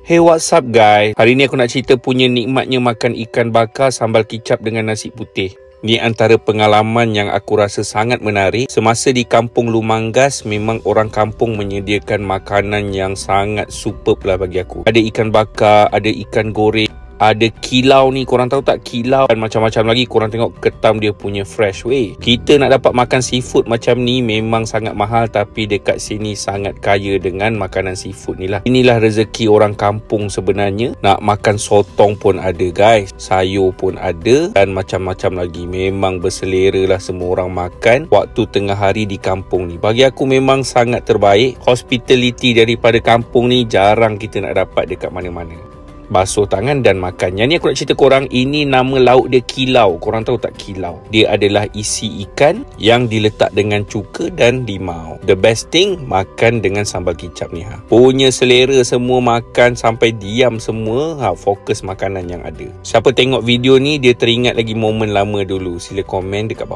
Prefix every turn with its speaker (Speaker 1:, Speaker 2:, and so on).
Speaker 1: Hey, what's up guys? Hari ni aku nak cerita punya nikmatnya makan ikan bakar sambal kicap dengan nasi putih. Ni antara pengalaman yang aku rasa sangat menarik. Semasa di kampung Lumanggas, memang orang kampung menyediakan makanan yang sangat superb lah bagi aku. Ada ikan bakar, ada ikan goreng, ada kilau ni, korang tahu tak kilau? Dan macam-macam lagi. Korang tengok ketam dia punya fresh way. Kita nak dapat makan seafood macam ni memang sangat mahal, tapi dekat sini sangat kaya dengan makanan seafood ni lah. Inilah rezeki orang kampung sebenarnya. Nak makan sotong pun ada guys, sayur pun ada, dan macam-macam lagi. Memang berselera lah semua orang makan waktu tengah hari di kampung ni. Bagi aku memang sangat terbaik. Hospitality daripada kampung ni jarang kita nak dapat dekat mana-mana. Basuh tangan dan makan. Yang ni aku nak cerita korang, ini nama lauk dia kilau. Korang tahu tak kilau? Dia adalah isi ikan yang diletak dengan cuka dan limau. The best thing, makan dengan sambal kicap ni. Punya selera, semua makan sampai diam semua. Fokus makanan yang ada. Siapa tengok video ni, dia teringat lagi momen lama dulu. Sila komen dekat bawah.